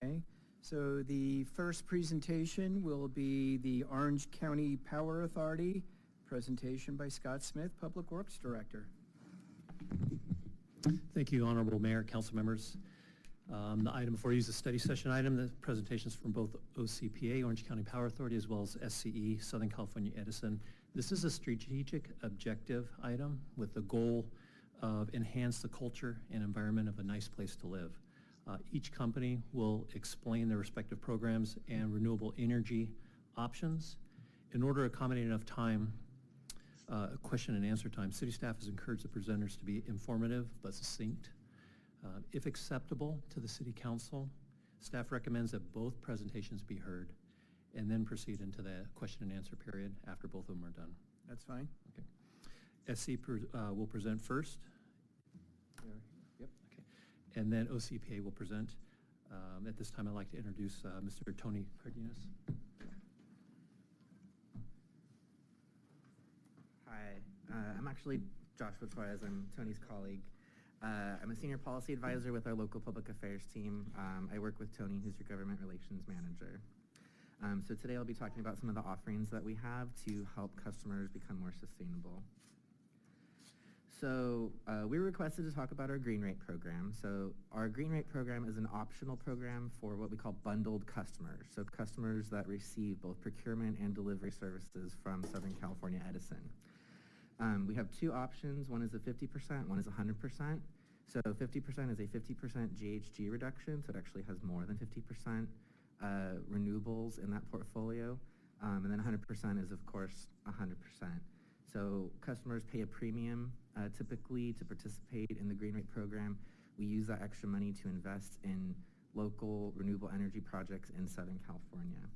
Okay, so the first presentation will be the Orange County Power Authority, presentation by Scott Smith, Public Works Director. Thank you, Honorable Mayor, council members. The item before you is a study session item. The presentations from both OCPA, Orange County Power Authority, as well as SCE, Southern California Edison. This is a strategic objective item with the goal of enhance the culture and environment of a nice place to live. Each company will explain their respective programs and renewable energy options. In order to accommodate enough time, question and answer time, city staff has encouraged the presenters to be informative but succinct. If acceptable to the city council, staff recommends that both presentations be heard and then proceed into the question and answer period after both of them are done. That's fine. Okay. SC will present first. Yep. Okay. And then OCPA will present. At this time, I'd like to introduce Mr. Tony Cardenas. Hi, I'm actually Joshua Torres. I'm Tony's colleague. I'm a senior policy advisor with our local public affairs team. I work with Tony, who's your government relations manager. So today I'll be talking about some of the offerings that we have to help customers become more sustainable. So we were requested to talk about our Green Rate program. So our Green Rate program is an optional program for what we call bundled customers. So customers that receive both procurement and delivery services from Southern California Edison. We have two options. One is a 50%, one is 100%. So 50% is a 50% GHG reduction, so it actually has more than 50% renewables in that portfolio. And then 100% is, of course, 100%. So customers pay a premium typically to participate in the Green Rate program. We use that extra money to invest in local renewable energy projects in Southern California.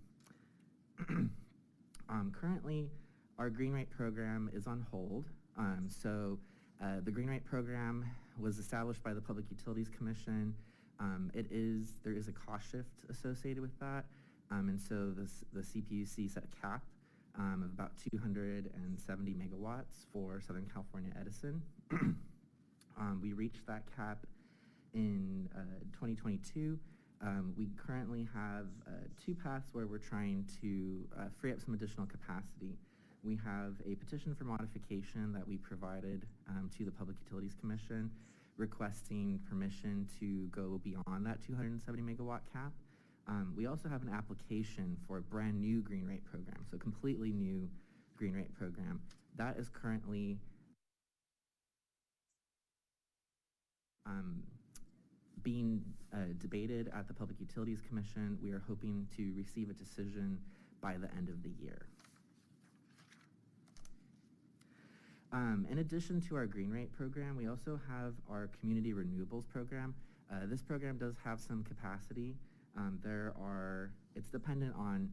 Currently, our Green Rate program is on hold. The Green Rate program was established by the Public Utilities Commission. There is a cost shift associated with that. And so the CPUC set a cap of about 270 megawatts for Southern California Edison. We reached that cap in 2022. We currently have two paths where we're trying to free up some additional capacity. We have a petition for modification that we provided to the Public Utilities Commission requesting permission to go beyond that 270 megawatt cap. We also have an application for a brand new Green Rate program, so a completely new Green Rate program. That is currently being debated at the Public Utilities Commission. We are hoping to receive a decision by the end of the year. In addition to our Green Rate program, we also have our Community Renewables program. This program does have some capacity. It's dependent on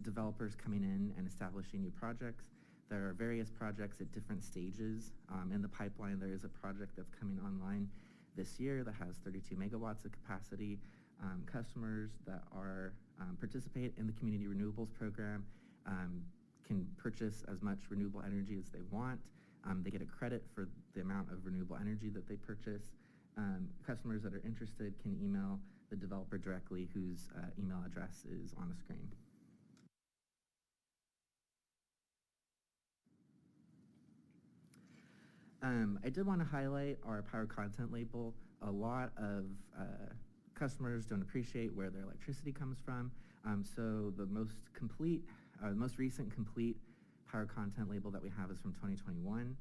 developers coming in and establishing new projects. There are various projects at different stages in the pipeline. There is a project that's coming online this year that has 32 megawatts of capacity. Customers that participate in the Community Renewables program can purchase as much renewable energy as they want. They get a credit for the amount of renewable energy that they purchase. Customers that are interested can email the developer directly, whose email address is on the screen. I did want to highlight our power content label. A lot of customers don't appreciate where their electricity comes from. So the most recent complete power content label that we have is from 2021.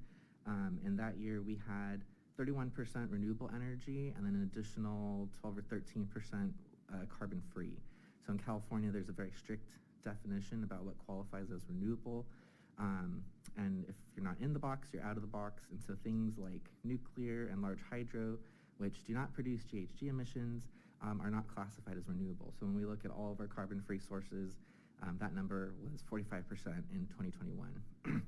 In that year, we had 31% renewable energy and then an additional 12 or 13% carbon free. So in California, there's a very strict definition about what qualifies as renewable. And if you're not in the box, you're out of the box. And so things like nuclear and large hydro, which do not produce GHG emissions, are not classified as renewable. So when we look at all of our carbon-free sources, that number was 45% in 2021.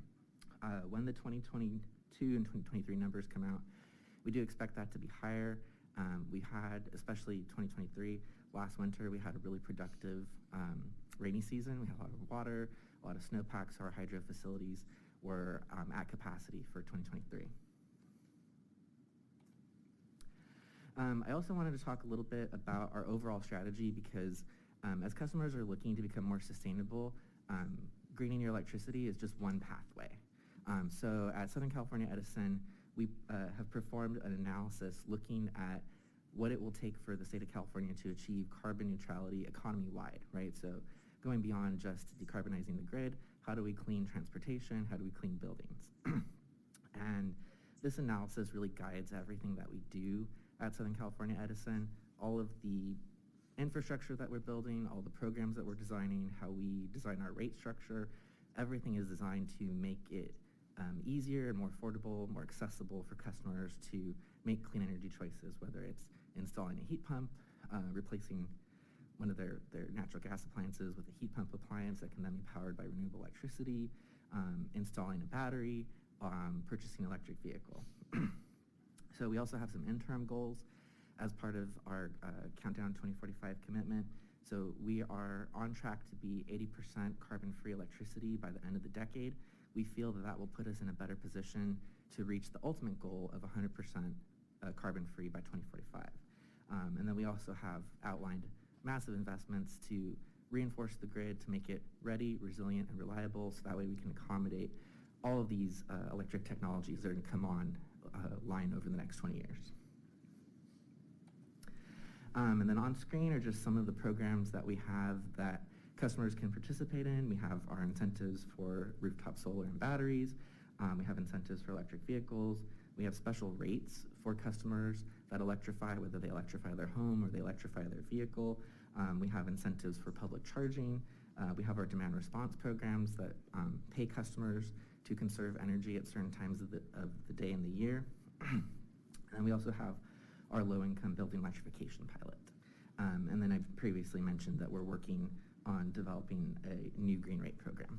When the 2022 and 2023 numbers come out, we do expect that to be higher. We had, especially 2023, last winter, we had a really productive rainy season. We had a lot of water, a lot of snowpack, so our hydro facilities were at capacity for 2023. I also wanted to talk a little bit about our overall strategy because as customers are looking to become more sustainable, greening your electricity is just one pathway. So at Southern California Edison, we have performed an analysis looking at what it will take for the state of California to achieve carbon neutrality economy-wide, right? So going beyond just decarbonizing the grid, how do we clean transportation? How do we clean buildings? And this analysis really guides everything that we do at Southern California Edison, all of the infrastructure that we're building, all the programs that we're designing, how we design our rate structure. Everything is designed to make it easier and more affordable, more accessible for customers to make clean energy choices, whether it's installing a heat pump, replacing one of their natural gas appliances with a heat pump appliance that can then be powered by renewable electricity, installing a battery, purchasing an electric vehicle. So we also have some interim goals as part of our Countdown 2045 commitment. So we are on track to be 80% carbon-free electricity by the end of the decade. We feel that that will put us in a better position to reach the ultimate goal of 100% carbon-free by 2045. And then we also have outlined massive investments to reinforce the grid to make it ready, resilient, and reliable, so that way we can accommodate all of these electric technologies that are going to come on line over the next 20 years. And then on screen are just some of the programs that we have that customers can participate in. We have our incentives for rooftop solar and batteries. We have incentives for electric vehicles. We have special rates for customers that electrify, whether they electrify their home or they electrify their vehicle. We have incentives for public charging. We have our demand response programs that pay customers to conserve energy at certain times of the day and the year. And we also have our low-income building electrification pilot. And then I've previously mentioned that we're working on developing a new green rate program.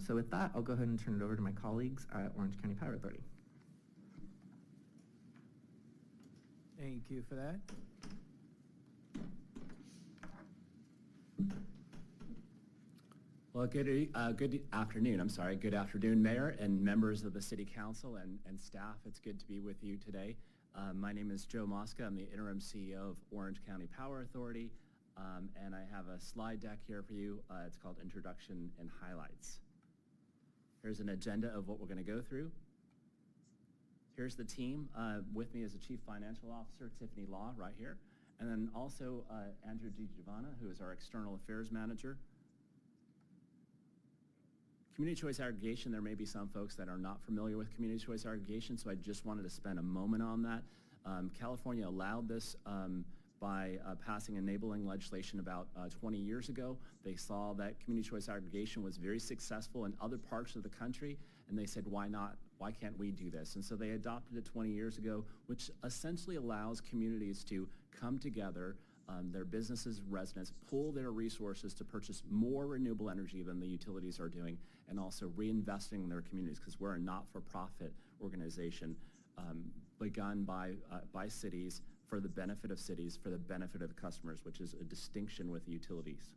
So with that, I'll go ahead and turn it over to my colleagues at Orange County Power Authority. Thank you for that. Well, good afternoon, Mayor and members of the City Council and staff. It's good to be with you today. My name is Joe Mosca. I'm the interim CEO of Orange County Power Authority, and I have a slide deck here for you. It's called Introduction and Highlights. Here's an agenda of what we're going to go through. Here's the team. With me is the Chief Financial Officer, Tiffany Law, right here, and then also Andrew DiGiovanna, who is our External Affairs Manager. Community choice aggregation, there may be some folks that are not familiar with community choice aggregation, so I just wanted to spend a moment on that. California allowed this by passing enabling legislation about 20 years ago. They saw that community choice aggregation was very successful in other parts of the country, and they said, why not? Why can't we do this? And so they adopted it 20 years ago, which essentially allows communities to come together, their businesses, residents, pool their resources to purchase more renewable energy than the utilities are doing, and also reinvesting in their communities, because we're a not-for-profit organization begun by cities, for the benefit of cities, for the benefit of the customers, which is a distinction with the utilities.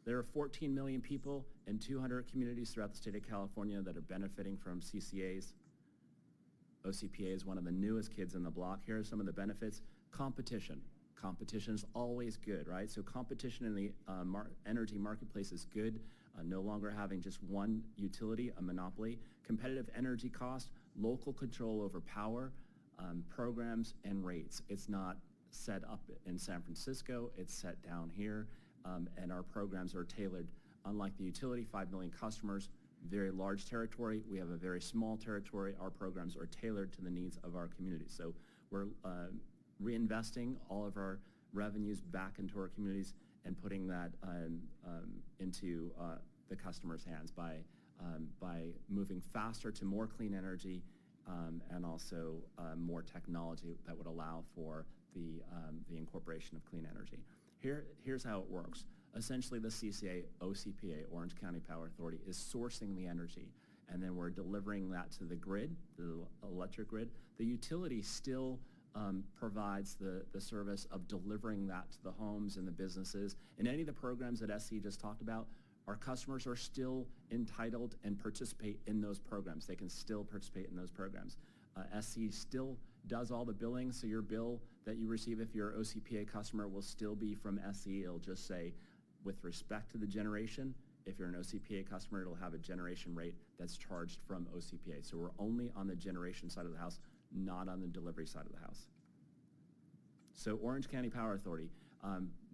There are 14 million people in 200 communities throughout the state of California that are benefiting from CCAs. OCPA is one of the newest kids in the block. Here are some of the benefits. Competition. Competition is always good, right? So competition in the energy marketplace is good. No longer having just one utility, a monopoly. Competitive energy cost, local control over power, programs, and rates. It's not set up in San Francisco, it's set down here, and our programs are tailored. Unlike the utility, 5 million customers, very large territory. We have a very small territory. Our programs are tailored to the needs of our community. So we're reinvesting all of our revenues back into our communities and putting that into the customer's hands by moving faster to more clean energy and also more technology that would allow for the incorporation of clean energy. Here's how it works. Essentially, the CCA, OCPA, Orange County Power Authority, is sourcing the energy, and then we're delivering that to the grid, the electric grid. The utility still provides the service of delivering that to the homes and the businesses. In any of the programs that SCE just talked about, our customers are still entitled and participate in those programs. They can still participate in those programs. SCE still does all the billing, so your bill that you receive if you're an OCPA customer will still be from SCE. It'll just say, with respect to the generation, if you're an OCPA customer, it'll have a generation rate that's charged from OCPA. So we're only on the generation side of the house, not on the delivery side of the house. So Orange County Power Authority,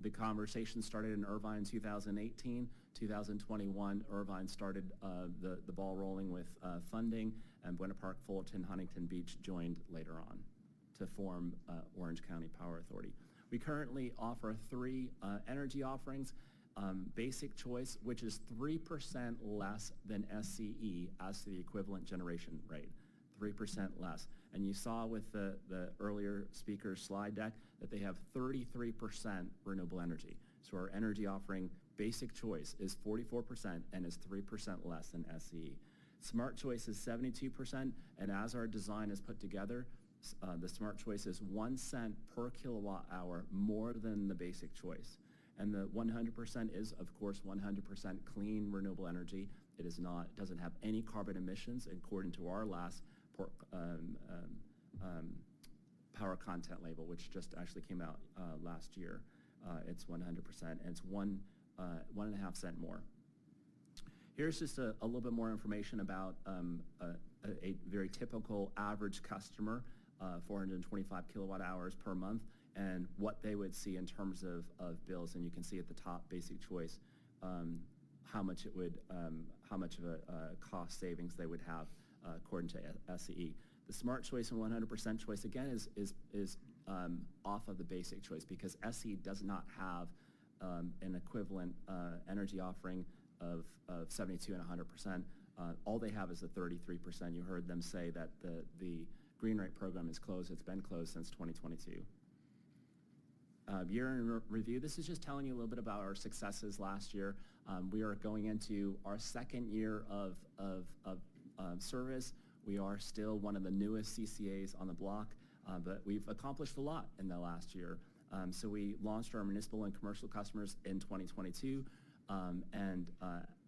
the conversation started in Irvine in 2018. 2021, Irvine started the ball rolling with funding, and Buena Park, Fullerton, Huntington Beach joined later on to form Orange County Power Authority. We currently offer 3 energy offerings. Basic choice, which is 3% less than SCE as to the equivalent generation rate, 3% less. And you saw with the earlier speaker's slide deck that they have 33% renewable energy. So our energy offering, basic choice, is 44% and is 3% less than SCE. Smart choice is 72%, and as our design is put together, the smart choice is 1 cent per kilowatt hour more than the basic choice. And the 100% is, of course, 100% clean renewable energy. It is not, doesn't have any carbon emissions according to our last power content label, which just actually came out last year. It's 100%, and it's 1.5 cents more. Here's just a little bit more information about a very typical average customer, 425 kilowatt hours per month, and what they would see in terms of bills. And you can see at the top, basic choice, how much it would, how much of a cost savings they would have according to SCE. The smart choice and 100% choice, again, is off of the basic choice, because SCE does not have an equivalent energy offering of 72 and 100%. All they have is the 33%. You heard them say that the Green Rate program is closed. It's been closed since 2022. Year in review, this is just telling you a little bit about our successes last year. We are going into our 2nd year of service. We are still one of the newest CCAs on the block, but we've accomplished a lot in the last year. So we launched our municipal and commercial customers in 2022, and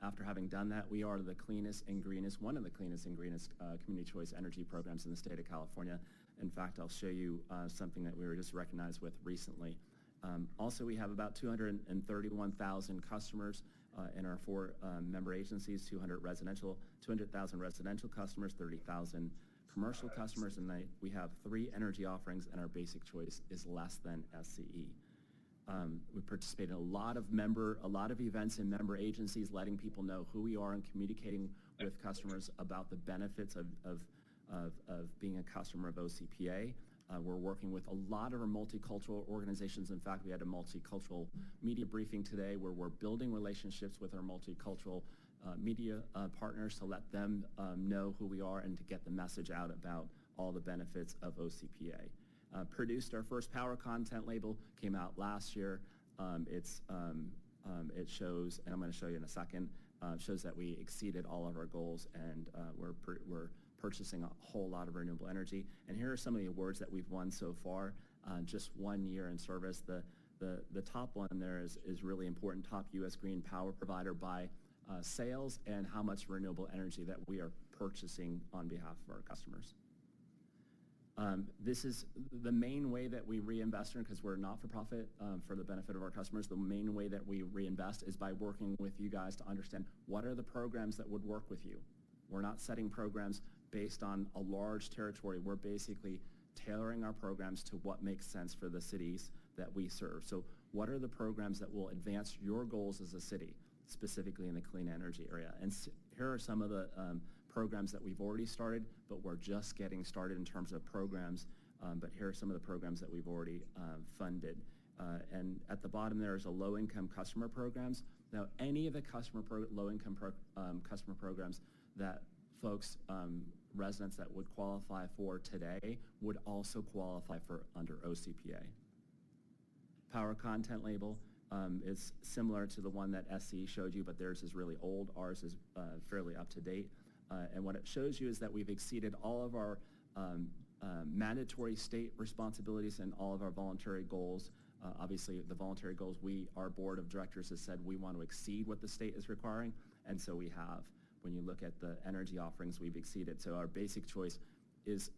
after having done that, we are the cleanest and greenest, one of the cleanest and greenest community choice energy programs in the state of California. In fact, I'll show you something that we were just recognized with recently. Also, we have about 231,000 customers in our 4 member agencies, 200,000 residential customers, 30,000 commercial customers, and we have 3 energy offerings, and our basic choice is less than SCE. We participate in a lot of events in member agencies, letting people know who we are and communicating with customers about the benefits of being a customer of OCPA. We're working with a lot of our multicultural organizations. In fact, we had a multicultural media briefing today where we're building relationships with our multicultural media partners to let them know who we are and to get the message out about all the benefits of OCPA. Produced our first power content label, came out last year. It shows, and I'm going to show you in a second, shows that we exceeded all of our goals, and we're purchasing a whole lot of renewable energy. And here are some of the awards that we've won so far, just 1 year in service. The top one there is really important, top U.S. green power provider by sales and how much renewable energy that we are purchasing on behalf of our customers. This is the main way that we reinvest in, because we're not-for-profit for the benefit of our customers. The main way that we reinvest is by working with you guys to understand what are the programs that would work with you. We're not setting programs based on a large territory. We're basically tailoring our programs to what makes sense for the cities that we serve. So what are the programs that will advance your goals as a city, specifically in the clean energy area? And here are some of the programs that we've already started, but we're just getting started in terms of programs. But here are some of the programs that we've already funded. And at the bottom there is a low-income customer programs. Now, any of the low-income customer programs that folks, residents that would qualify for today would also qualify for under OCPA. Power content label is similar to the one that SCE showed you, but theirs is really old. Ours is fairly up to date. And what it shows you is that we've exceeded all of our mandatory state responsibilities and all of our voluntary goals. Obviously, the voluntary goals, our board of directors has said we want to exceed what the state is requiring, and so we have. When you look at the energy offerings, we've exceeded. So our basic choice is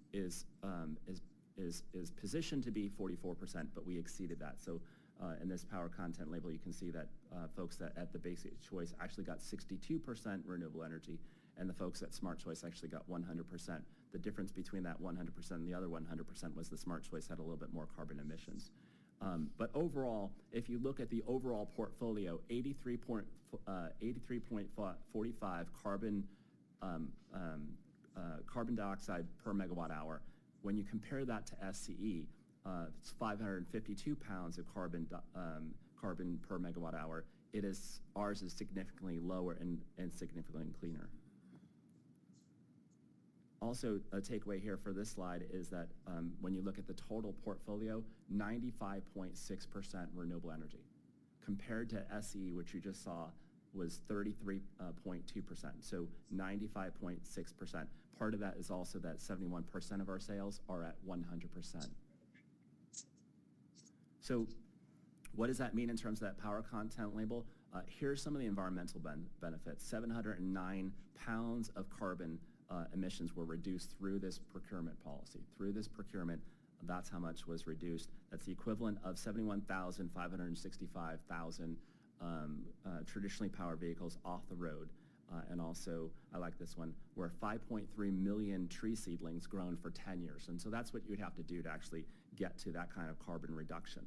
positioned to be 44%, but we exceeded that. So in this power content label, you can see that folks that at the basic choice actually got 62% renewable energy, and the folks at smart choice actually got 100%. The difference between that 100% and the other 100% was the smart choice had a little bit more carbon emissions. But overall, if you look at the overall portfolio, 83.45 carbon dioxide per megawatt hour. When you compare that to SCE, it's 552 pounds of carbon per megawatt hour. Ours is significantly lower and significantly cleaner. Also, a takeaway here for this slide is that when you look at the total portfolio, 95.6% renewable energy, compared to SCE, which you just saw, was 33.2%, so 95.6%. Part of that is also that 71% of our sales are at 100%. So what does that mean in terms of that power content label? Here's some of the environmental benefits. 709 pounds of carbon emissions were reduced through this procurement policy. Through this procurement, that's how much was reduced. That's the equivalent of 71,565,000 traditionally powered vehicles off the road. And also, I like this one, where 5.3 million tree seedlings grown for 10 years. And so that's what you'd have to do to actually get to that kind of carbon reduction.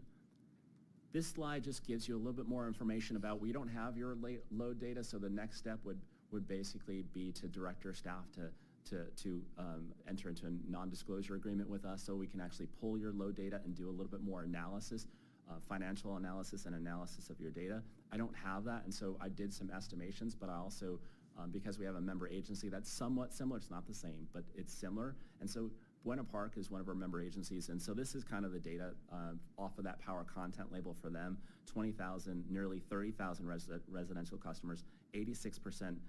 This slide just gives you a little bit more information about, we don't have your load data, so the next step would basically be to direct your staff to enter into a non-disclosure agreement with us so we can actually pull your load data and do a little bit more analysis, financial analysis and analysis of your data. I don't have that, and so I did some estimations, but I also, because we have a member agency that's somewhat similar, it's not the same, but it's similar, and so Buena Park is one of our member agencies, and so this is kind of the data off of that power content label for them. 20,000, nearly 30,000 residential customers, 86%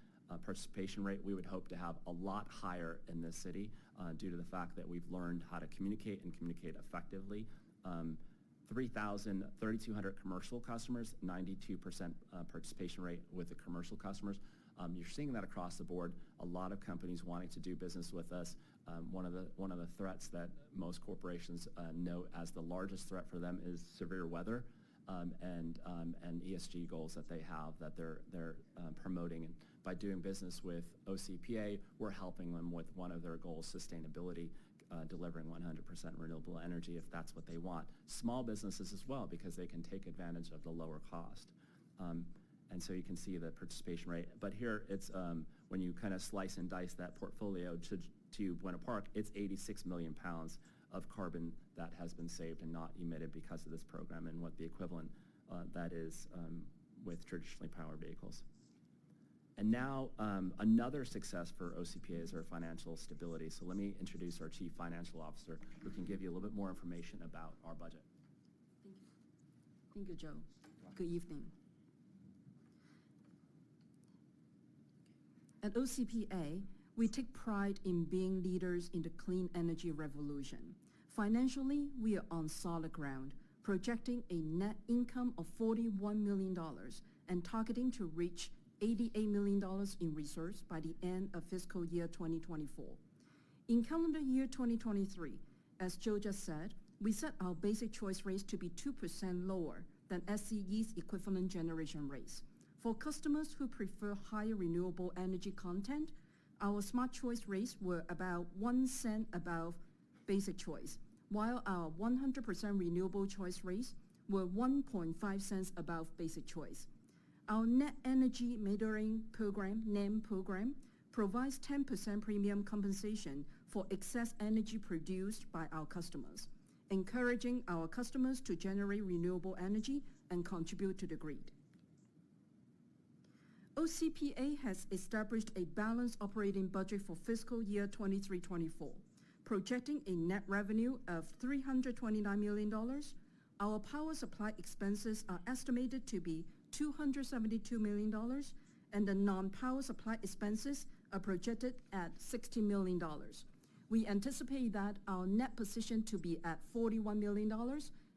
participation rate. We would hope to have a lot higher in this city due to the fact that we've learned how to communicate and communicate effectively. 3,200 commercial customers, 92% participation rate with the commercial customers. You're seeing that across the board. A lot of companies wanting to do business with us. One of the threats that most corporations note as the largest threat for them is severe weather and ESG goals that they have that they're promoting. And by doing business with OCPA, we're helping them with one of their goals, sustainability, delivering 100% renewable energy if that's what they want. Small businesses as well, because they can take advantage of the lower cost. And so you can see the participation rate. But here it's, when you kind of slice and dice that portfolio to Buena Park, it's 86 million pounds of carbon that has been saved and not emitted because of this program, and what the equivalent that is with traditionally powered vehicles. And now another success for OCPA is our financial stability. So let me introduce our Chief Financial Officer, who can give you a little bit more information about our budget. Thank you. Thank you, Joe. Good evening. At OCPA, we take pride in being leaders in the clean energy revolution. Financially, we are on solid ground, projecting a net income of $41 million and targeting to reach $88 million in reserves by the end of fiscal year 2024. In calendar year 2023, as Joe just said, we set our basic choice rates to be 2% lower than SCE's equivalent generation rates. For customers who prefer higher renewable energy content, our smart choice rates were about 1 cent above basic choice, while our 100% renewable choice rates were 1.5 cents above basic choice. Our Net Energy Metering Program, NEM program, provides 10% premium compensation for excess energy produced by our customers, encouraging our customers to generate renewable energy and contribute to the grid. OCPA has established a balanced operating budget for fiscal year 23-24, projecting a net revenue of $329 million. Our power supply expenses are estimated to be $272 million, and the non-power supply expenses are projected at $60 million. We anticipate that our net position to be at $41 million,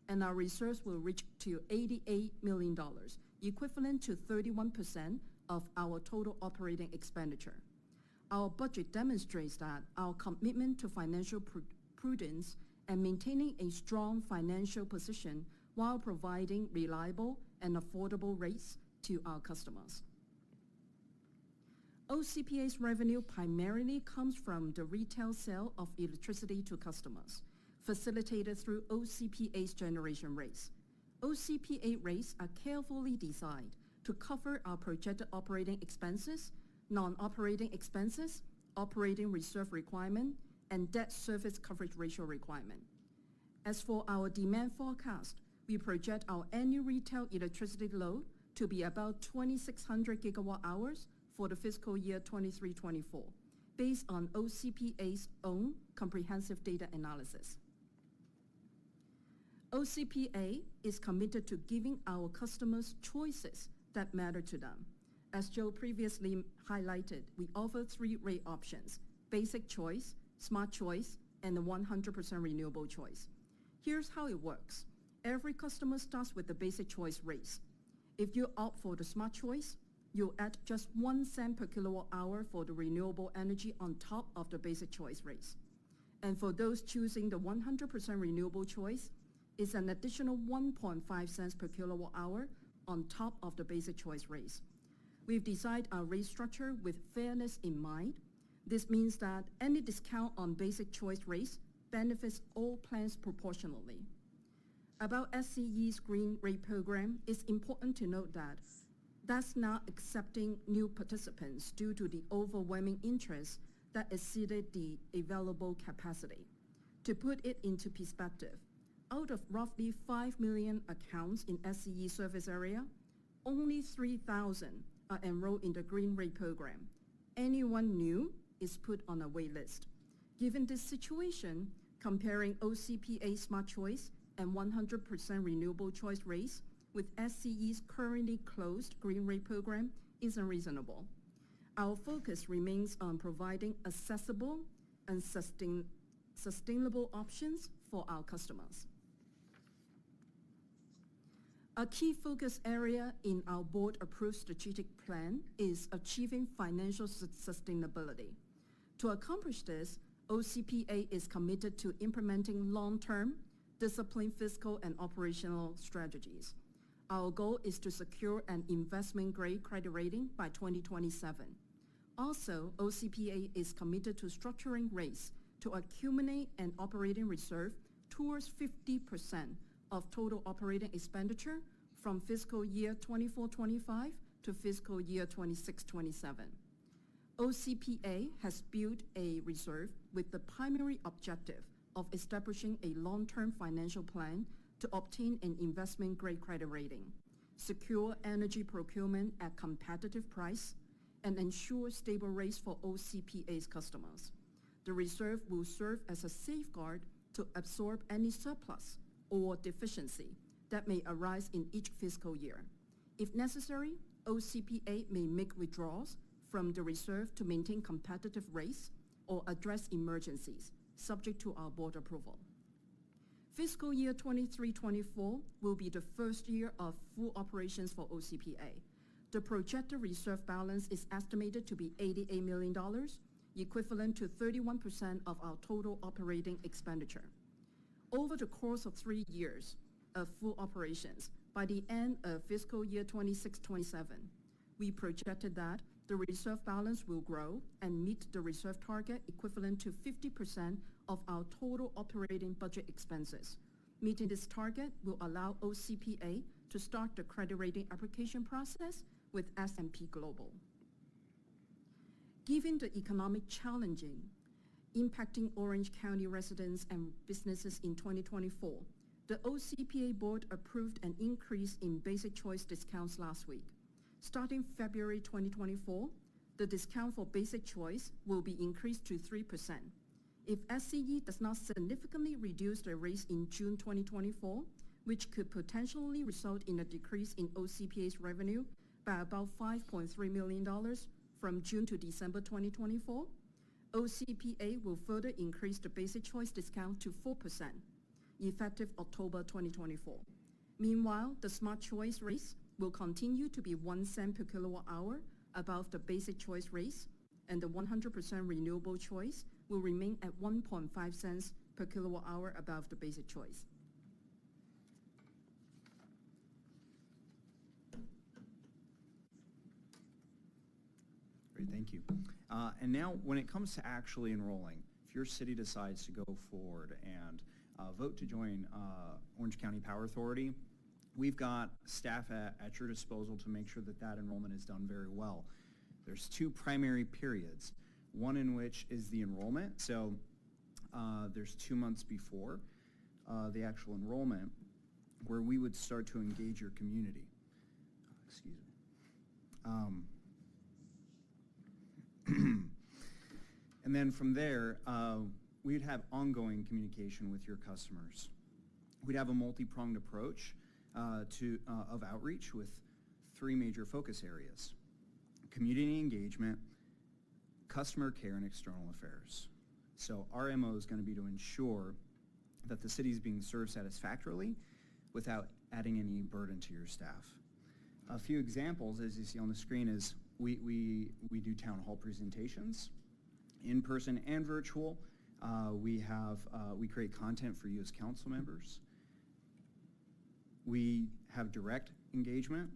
and our reserves will reach to $88 million, equivalent to 31% of our total operating expenditure. Our budget demonstrates that our commitment to financial prudence and maintaining a strong financial position while providing reliable and affordable rates to our customers. OCPA's revenue primarily comes from the retail sale of electricity to customers, facilitated through OCPA's generation rates. OCPA rates are carefully designed to cover our projected operating expenses, non-operating expenses, operating reserve requirement, and debt service coverage ratio requirement. As for our demand forecast, we project our annual retail electricity load to be about 2,600 gigawatt hours for the fiscal year 23-24, based on OCPA's own comprehensive data analysis. OCPA is committed to giving our customers choices that matter to them. As Joe previously highlighted, we offer 3 rate options: Basic Choice, Smart Choice, and the 100% Renewable Choice. Here's how it works. Every customer starts with the Basic Choice rates. If you opt for the Smart Choice, you'll add just 1 cent per kilowatt hour for the renewable energy on top of the Basic Choice rates. And for those choosing the 100% Renewable Choice, it's an additional 1.5 cents per kilowatt hour on top of the Basic Choice rates. We've designed our rate structure with fairness in mind. This means that any discount on Basic Choice rates benefits all plans proportionally. About SCE's Green Rate Program, it's important to note that that's not accepting new participants due to the overwhelming interest that exceeded the available capacity. To put it into perspective, out of roughly 5 million accounts in SCE service area, only 3,000 are enrolled in the Green Rate Program. Anyone new is put on a wait list. Given this situation, comparing OCPA Smart Choice and 100% Renewable Choice rates with SCE's currently closed Green Rate Program is unreasonable. Our focus remains on providing accessible and sustainable options for our customers. A key focus area in our board-approved strategic plan is achieving financial sustainability. To accomplish this, OCPA is committed to implementing long-term, disciplined fiscal and operational strategies. Our goal is to secure an investment-grade credit rating by 2027. Also, OCPA is committed to structuring rates to accumulate an operating reserve towards 50% of total operating expenditure from fiscal year 24-25 to fiscal year 26-27. OCPA has built a reserve with the primary objective of establishing a long-term financial plan to obtain an investment-grade credit rating, secure energy procurement at competitive price, and ensure stable rates for OCPA's customers. The reserve will serve as a safeguard to absorb any surplus or deficiency that may arise in each fiscal year. If necessary, OCPA may make withdrawals from the reserve to maintain competitive rates or address emergencies, subject to our board approval. Fiscal year 23-24 will be the first year of full operations for OCPA. The projected reserve balance is estimated to be $88 million, equivalent to 31% of our total operating expenditure. Over the course of 3 years of full operations, by the end of fiscal year 26-27, we projected that the reserve balance will grow and meet the reserve target equivalent to 50% of our total operating budget expenses. Meeting this target will allow OCPA to start the credit rating application process with S&P Global. Given the economic challenges impacting Orange County residents and businesses in 2024, the OCPA board approved an increase in Basic Choice discounts last week. Starting February 2024, the discount for Basic Choice will be increased to 3%. If SCE does not significantly reduce the rates in June 2024, which could potentially result in a decrease in OCPA's revenue by about $5.3 million from June to December 2024, OCPA will further increase the Basic Choice discount to 4%, effective October 2024. Meanwhile, the Smart Choice rates will continue to be 1 cent per kilowatt hour above the Basic Choice rates, and the 100% renewable choice will remain at 1.5 cents per kilowatt hour above the basic choice. Great, thank you. And now, when it comes to actually enrolling, if your city decides to go forward and vote to join Orange County Power Authority, we've got staff at your disposal to make sure that that enrollment is done very well. There's two primary periods, one in which is the enrollment. So there's 2 months before the actual enrollment where we would start to engage your community. Excuse me. And then from there, we'd have ongoing communication with your customers. We'd have a multi-pronged approach of outreach with 3 major focus areas: community engagement, customer care, and external affairs. So our MO is going to be to ensure that the city is being served satisfactorily without adding any burden to your staff. A few examples, as you see on the screen, is we do town hall presentations, in person and virtual. We create content for you as council members. We have direct engagement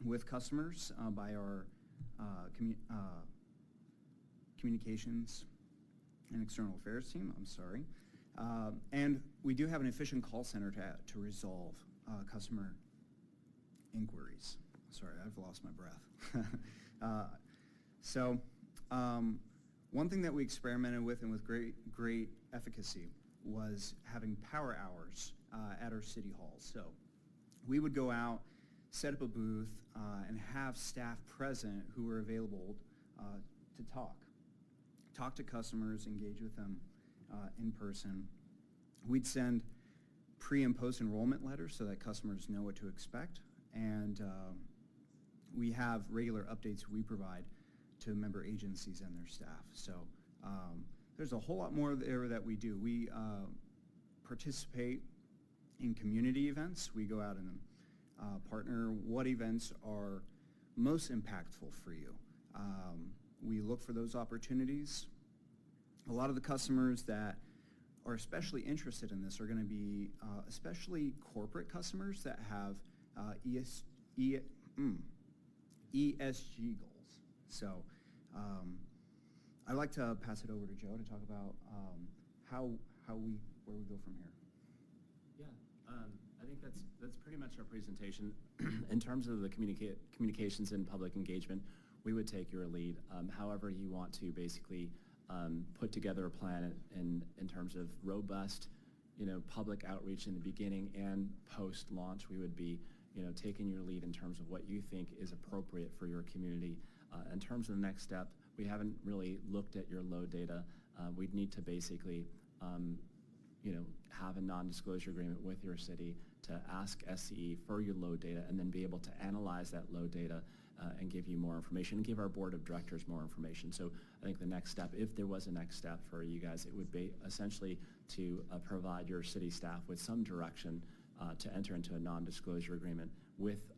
with customers by our communications and external affairs team, and we do have an efficient call center to resolve customer inquiries. Sorry, I've lost my breath. One thing that we experimented with and with great efficacy was having power hours at our city halls. So we would go out, set up a booth, and have staff present who were available to talk to customers, engage with them in person. We'd send pre- and post-enrollment letters so that customers know what to expect, and we have regular updates we provide to member agencies and their staff. So there's a whole lot more there that we do. We participate in community events. We go out and partner what events are most impactful for you. We look for those opportunities. A lot of the customers that are especially interested in this are going to be especially corporate customers that have ESG goals. So I'd like to pass it over to Joe to talk about where we go from here. Yeah, I think that's pretty much our presentation. In terms of the communications and public engagement, we would take your lead. However you want to basically put together a plan in terms of robust, public outreach in the beginning and post-launch. We would be, taking your lead in terms of what you think is appropriate for your community. In terms of the next step, we haven't really looked at your load data. We'd need to basically, have a non-disclosure agreement with your city to ask SCE for your load data and then be able to analyze that load data and give you more information and give our board of directors more information. So I think the next step, if there was a next step for you guys, it would be essentially to provide your city staff with some direction to enter into a non-disclosure agreement with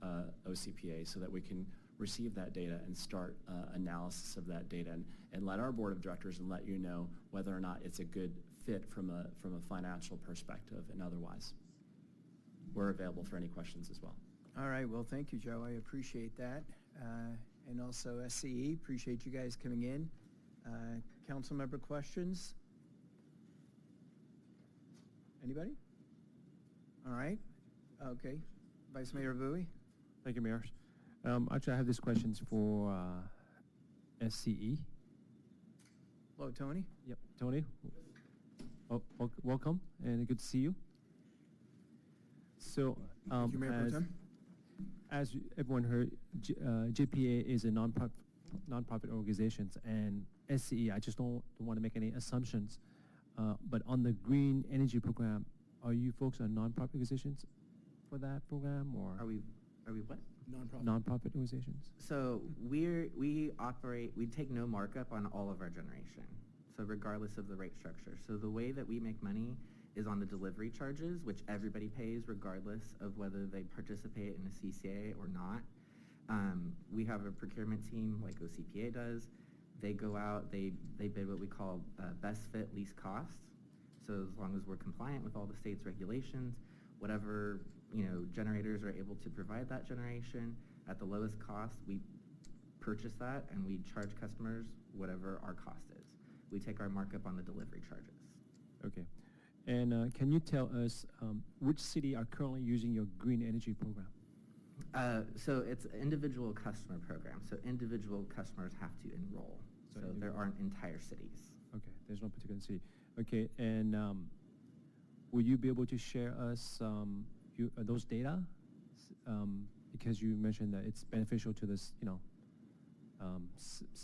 OCPA so that we can receive that data and start analysis of that data and let our board of directors and let you know whether or not it's a good fit from a financial perspective and otherwise. We're available for any questions as well. All right, well, thank you, Joe. I appreciate that. And also SCE, appreciate you guys coming in. Council member questions? Anybody? All right. Okay. Vice Mayor Bowie? Thank you, Mayor. Actually, I have these questions for SCE. Hello, Tony. Yep, Tony. Oh, welcome, and good to see you. So, Thank you, Mayor Pro Tem. as everyone heard, JPA is a non-profit organization, and SCE, I just don't want to make any assumptions, but on the green energy program, are you folks a non-profit organizations for that program, or Are we what? non-profit organizations? So we take no markup on all of our generation, so regardless of the rate structure. So the way that we make money is on the delivery charges, which everybody pays regardless of whether they participate in a CCA or not. We have a procurement team like OCPA does They go out, they bid what we call best fit, least cost. So as long as we're compliant with all the state's regulations, whatever, generators are able to provide that generation at the lowest cost, we purchase that and we charge customers whatever our cost is. We take our markup on the delivery charges. Okay. And can you tell us which city are currently using your green energy program? So it's an individual customer program. So individual customers have to enroll. So there aren't entire cities. Okay, there's no particular city. Okay, and will you be able to share us those data? Because you mentioned that it's beneficial to this,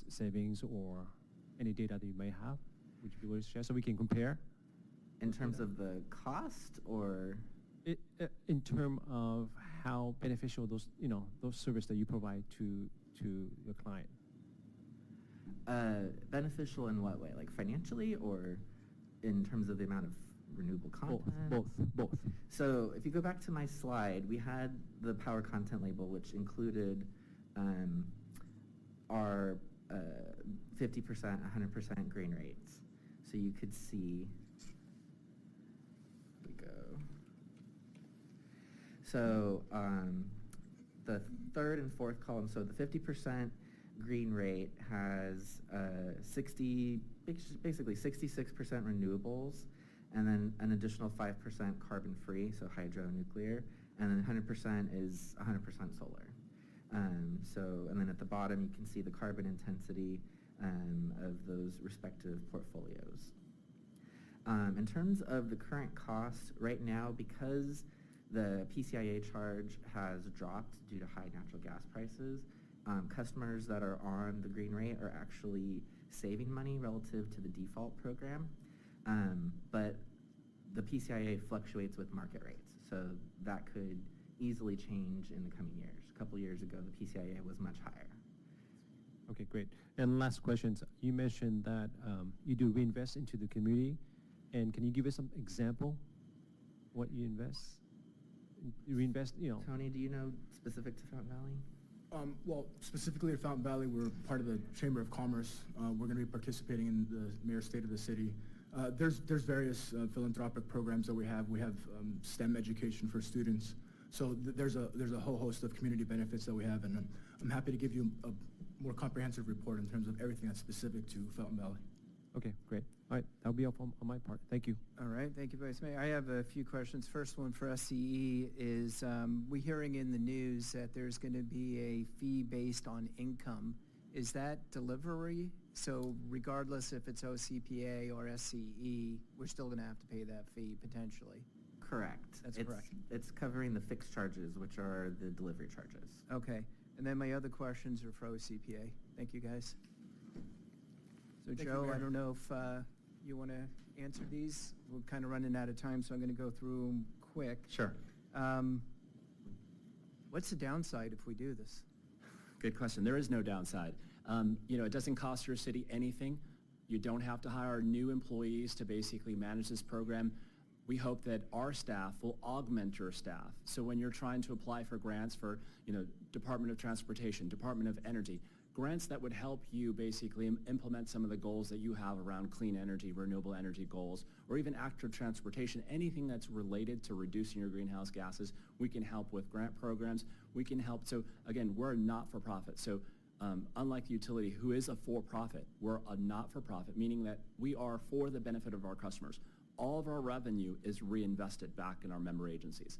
savings or any data that you may have. Would you be able to share so we can compare? In terms of the cost, or? In terms of how beneficial those, those services that you provide to your client. Beneficial in what way? Like financially, or in terms of the amount of renewable content? Both. So if you go back to my slide, we had the power content label, which included our 50%, 100% green rates. So you could see, here we go. So the third and fourth column, so the 50% green rate has basically 66% renewables, and then an additional 5% carbon-free, so hydro and nuclear, and then 100% is 100% solar. And then at the bottom you can see the carbon intensity of those respective portfolios. In terms of the current cost, right now, because the PCIA charge has dropped due to high natural gas prices, customers that are on the green rate are actually saving money relative to the default program. But the PCIA fluctuates with market rates, so that could easily change in the coming years. A couple years ago, the PCIA was much higher. Okay, great. And last question, you mentioned that you do reinvest into the community, and can you give us some example what you invest? You reinvest, Tony, do you know specific to Fountain Valley? Well, specifically at Fountain Valley, we're part of the Chamber of Commerce. We're going to be participating in the mayor's State of the City. There's various philanthropic programs that we have. We have STEM education for students. So there's a whole host of community benefits that we have, and I'm happy to give you a more comprehensive report in terms of everything that's specific to Fountain Valley. Okay, great. All right, that'll be all on my part. Thank you. All right, thank you, Vice Mayor. I have a few questions. First one for SCE is, we're hearing in the news that there's going to be a fee based on income. Is that delivery? So regardless if it's OCPA or SCE, we're still going to have to pay that fee potentially? Correct. That's correct. It's covering the fixed charges, which are the delivery charges. Okay, and then my other questions are for OCPA. Thank you, guys. So Thank you, Joe, I Mayor. don't know if you want to answer these. We're kind of running out of time, so I'm going to go through them quick. Sure. What's the downside if we do this? Good question. There is no downside. It doesn't cost your city anything. You don't have to hire new employees to basically manage this program. We hope that our staff will augment your staff. So when you're trying to apply for grants for, Department of Transportation, Department of Energy, grants that would help you basically implement some of the goals that you have around clean energy, renewable energy goals, or even active transportation, anything that's related to reducing your greenhouse gases, we can help with grant programs. We can help. So again, we're a not-for-profit. So unlike the utility, who is a for-profit, we're a not-for-profit, meaning that we are for the benefit of our customers. All of our revenue is reinvested back in our member agencies.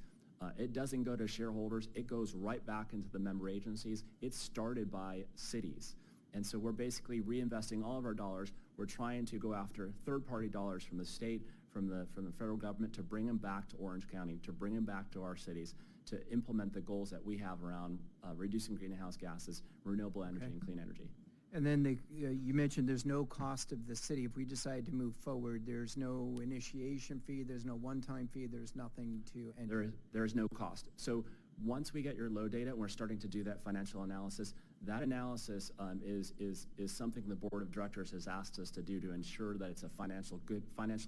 It doesn't go to shareholders. It goes right back into the member agencies. It's started by cities. And so we're basically reinvesting all of our dollars. We're trying to go after third-party dollars from the state, from the federal government, to bring them back to Orange County, to bring them back to our cities, to implement the goals that we have around reducing greenhouse gases, renewable energy, and clean energy. And then you mentioned there's no cost of the city. If we decide to move forward, there's no initiation fee, there's no one-time fee, there's nothing to enter. There is no cost. So once we get your load data and we're starting to do that financial analysis, that analysis is something the board of directors has asked us to do to ensure that it's a financially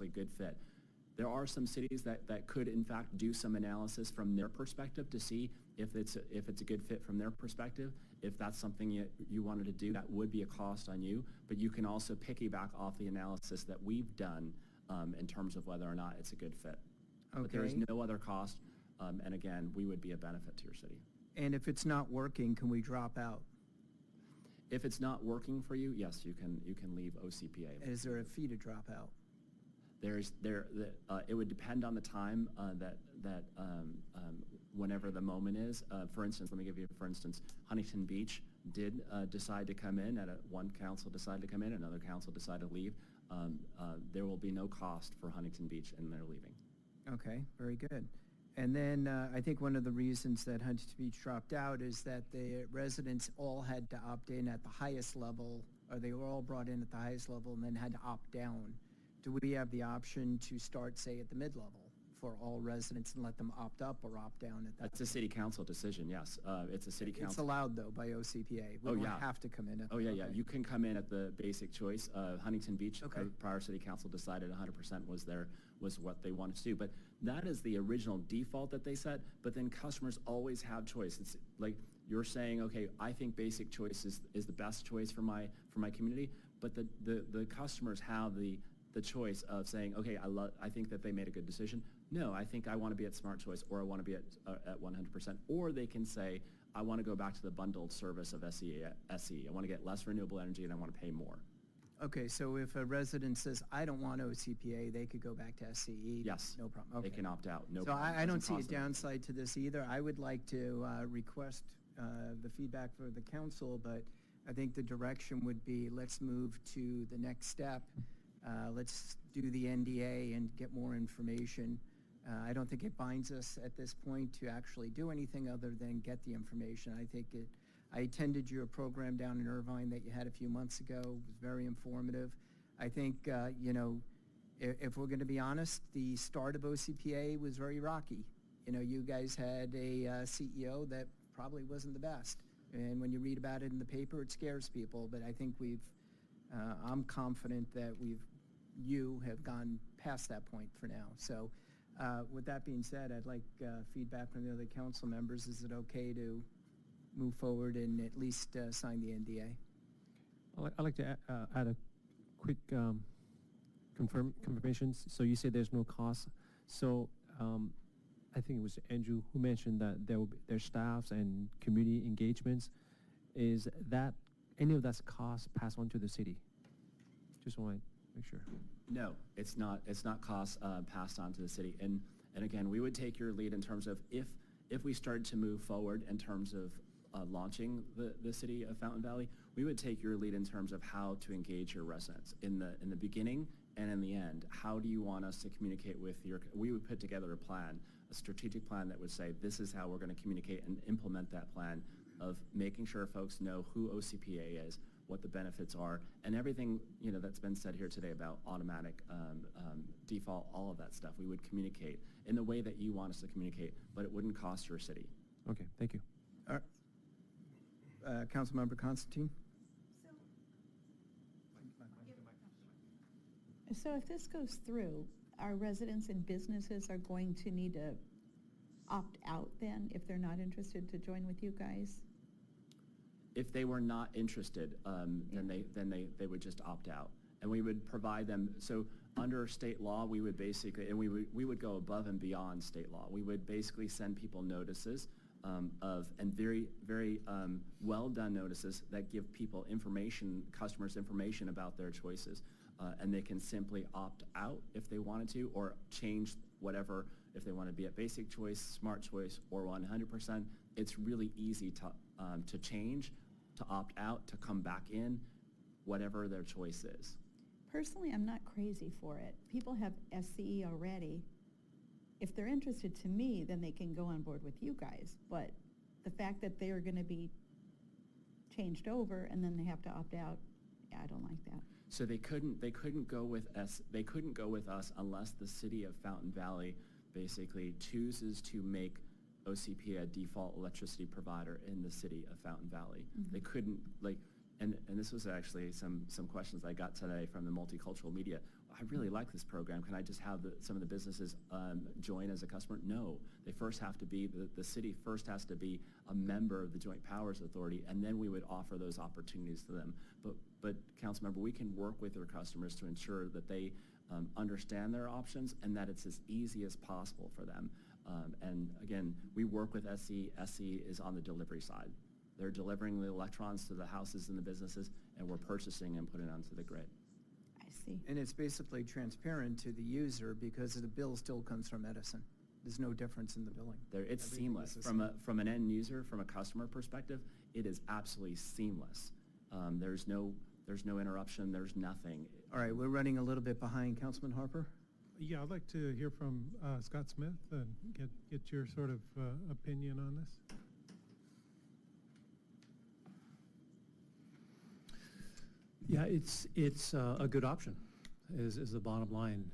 good fit. There are some cities that could in fact do some analysis from their perspective to see if it's a good fit from their perspective. If that's something you wanted to do, that would be a cost on you, but you can also piggyback off the analysis that we've done in terms of whether or not it's a good fit. But there is Okay. no other cost, and again, we would be a benefit to your city. And if it's not working, can we drop out? If it's not working for you, yes, you can leave OCPA. Is there a fee to drop out? It would depend on the time whenever the moment is. For instance, let me give you, for instance, Huntington Beach did decide to come in, one council decided to come in, another council decided to leave. There will be no cost for Huntington Beach in their leaving. Okay, very good. And then I think one of the reasons that Huntington Beach dropped out is that the residents all had to opt in at the highest level, or they were all brought in at the highest level and then had to opt down. Do we have the option to start, say, at the mid-level for all residents and let them opt up or opt down at that? That's a city council decision, yes. It's a city council. It's allowed, though, by OCPA. We Oh, don't yeah. have to come in at. Oh, yeah, yeah. Okay. You can come in at the basic choice. Huntington Beach, Okay. prior city council decided 100% was what they wanted to do. But that is the original default that they set, but then customers always have choice. It's like you're saying, okay, I think basic choice is the best choice for my community, but the customers have the choice of saying, okay, I think that they made a good decision. No, I think I want to be at Smart Choice, or I want to be at 100%. Or they can say, I want to go back to the bundled service of SCE. I want to get less renewable energy and I want to pay more. Okay, so if a resident says, I don't want OCPA, they could go back to SCE? Yes. No problem, okay. They can opt out, no So problem. I don't Doesn't see a cost them. downside to this either. I would like to request the feedback for the council, but I think the direction would be, let's move to the next step. Let's do the NDA and get more information. I don't think it binds us at this point to actually do anything other than get the information. I attended your program down in Irvine that you had a few months ago. It was very informative. I think, if we're going to be honest, the start of OCPA was very rocky. You guys had a CEO that probably wasn't the best. And when you read about it in the paper, it scares people. But I think I'm confident that you have gone past that point for now. So with that being said, I'd like feedback from the other council members. Is it okay to move forward and at least sign the NDA? I'd like to add a quick confirmation. So you said there's no cost. So I think it was Andrew who mentioned that there's staffs and community engagements. Is that any of that's cost passed on to the city? Just want to make sure. No, it's not costs passed on to the city. And again, we would take your lead in terms of if we started to move forward in terms of launching the city of Fountain Valley, we would take your lead in terms of how to engage your residents in the beginning and in the end. How do you want us to communicate with we would put together a strategic plan that would say, this is how we're going to communicate and implement that plan of making sure folks know who OCPA is, what the benefits are, and everything that's been said here today about automatic default, all of that stuff. We would communicate in the way that you want us to communicate, but it wouldn't cost your city. Okay, thank you. Councilmember Constantine? So if this goes through, our residents and businesses are going to need to opt out then if they're not interested to join with you guys? If they were not interested, then they would just opt out, and we would provide them. So under state law, we would basically, and we would go above and beyond state law. We would basically send people notices and very well done notices that give people customers information about their choices, and they can simply opt out if they wanted to, or change whatever if they want to be at basic choice, smart choice, or 100%. It's really easy to change, to opt out, to come back in, whatever their choice is. Personally, I'm not crazy for it. People have SCE already. If they're interested, to me, then they can go on board with you guys. But the fact that they are going to be changed over and then they have to opt out, I don't like that. So they couldn't go with us unless the city of Fountain Valley basically chooses to make OCPA a default electricity provider in the city of Fountain Valley. Mm-hmm. They couldn't, and this was actually some questions I got today from the multicultural media. I really like this program. Can I just have some of the businesses join as a customer? No. They first have to be, the city first has to be a member of the Joint Powers Authority, and then we would offer those opportunities to them. But Councilmember, we can work with our customers to ensure that they understand their options and that it's as easy as possible for them. And again, we work with SCE. SCE is on the delivery side. They're delivering the electrons to the houses and the businesses, and we're purchasing and putting it onto the grid. I see. And it's basically transparent to the user because the bill still comes from Edison. There's no difference in the billing. It's Everything seamless. is the From an end user, from a customer perspective, it is absolutely seamless. There's no interruption, there's nothing. All right, we're running a little bit behind. Councilman Harper? Yeah, I'd like to hear from Scott Smith and get your sort of opinion on this. Yeah, it's a good option, is the bottom line.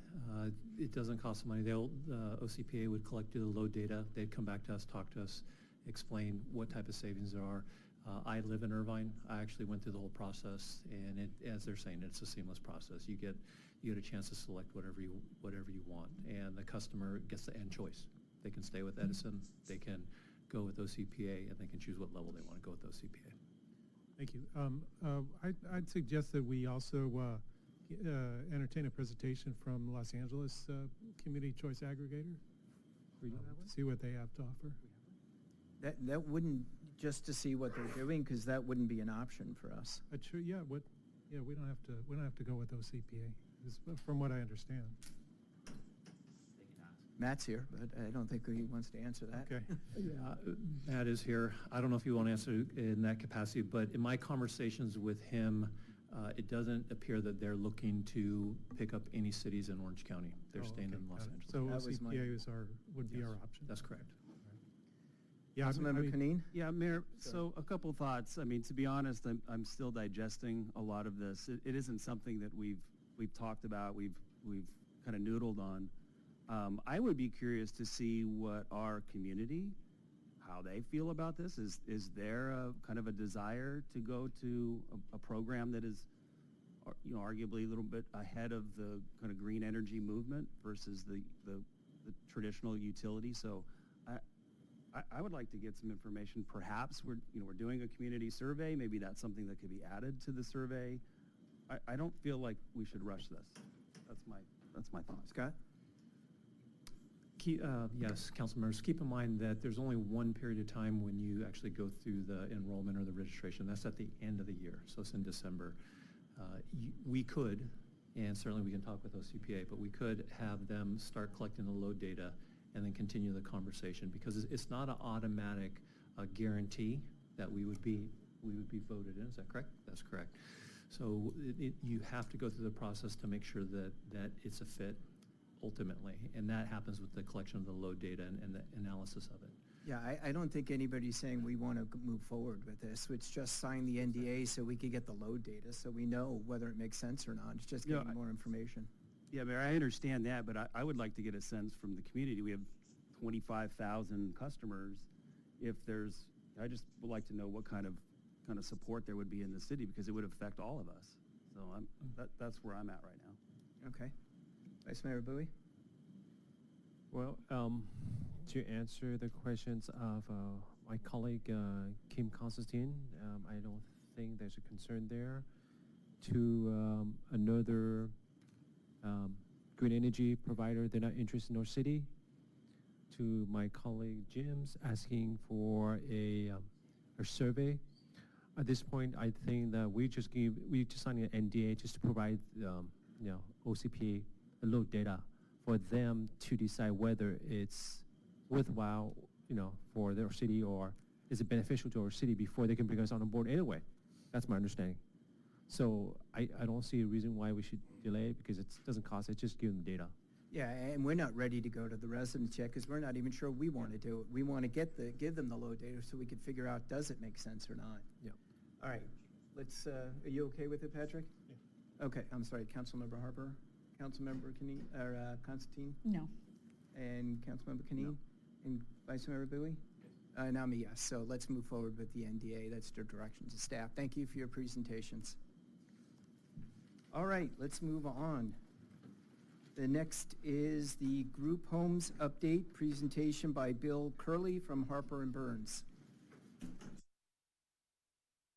It doesn't cost money. OCPA would collect the load data. They'd come back to us, talk to us, explain what type of savings there are. I live in Irvine. I actually went through the whole process, and as they're saying, it's a seamless process. You get a chance to select whatever you want, and the customer gets the end choice. They can stay with Edison, they can go with OCPA, and they can choose what level they want to go with OCPA. Thank you. I'd suggest that we also entertain a presentation from Los Angeles Community Choice Aggregator. See what they have to offer. That wouldn't, just to see what they're doing, because that wouldn't be an option for us. Sure, yeah. We don't have to go with OCPA, from what I understand. Matt's here, but I don't think he wants to answer that. Okay. Yeah, Matt is here. I don't know if you want to answer in that capacity, but in my conversations with him, it doesn't appear that they're looking to pick up any cities in Orange County. They're staying in Los Angeles. So That was my- OCPA would be our option. That's correct. Yeah, Councilmember Canine? Yeah, Mayor, Sorry. so a couple thoughts. I mean, to be honest, I'm still digesting a lot of this. It isn't something that we've talked about, we've kind of noodled on. I would be curious to see what our community, how they feel about this. Is there a kind of a desire to go to a program that is, arguably a little bit ahead of the kind of green energy movement versus the traditional utility? So I would like to get some information. Perhaps we're doing a community survey. Maybe that's something that could be added to the survey. I don't feel like we should rush this. That's my thought. Scott? Yes, council members, keep in mind that there's only one period of time when you actually go through the enrollment or the registration. That's at the end of the year, so it's in December. We could, and certainly we can talk with OCPA, but we could have them start collecting the load data and then continue the conversation, because it's not an automatic guarantee that we would be voted in. Is that correct? That's correct. So you have to go through the process to make sure that it's a fit ultimately, and that happens with the collection of the load data and the analysis of it. Yeah, I don't think anybody's saying we want to move forward with this. It's just sign the NDA so we can get the load data, so we know whether it makes sense or not. It's just getting more information. Yeah, Mayor, I understand that, but I would like to get a sense from the community. We have 25,000 customers. I just would like to know what kind of support there would be in the city, because it would affect all of us. So that's where I'm at right now. Okay. Vice Mayor Bowie? Well, to answer the questions of my colleague Kim Constantine, I don't think there's a concern there. To another green energy provider, they're not interested in our city. To my colleague Jim's asking for a survey. At this point, I think that we just signing an NDA just to provide OCPA load data for them to decide whether it's worthwhile, for their city, or is it beneficial to our city before they can bring us on board anyway. That's my understanding. So I don't see a reason why we should delay it, because it doesn't cost, it's just give them data. Yeah, and we're not ready to go to the residents yet, because we're not even sure we want to do it. We want to give them the load data so we can figure out, does it make sense or not? Yeah. All right, let's, are you okay with it, Patrick? Yeah. Okay, I'm sorry, Councilmember Harper, Councilmember Constantine, No. and Councilmember Canine, No. and Vice Mayor Bowie? And I'm a yes, so let's move forward with the NDA. That's the directions of staff. Thank you for your presentations. All right, let's move on. The next is the group homes update presentation by Bill Curley from Harper and Burns.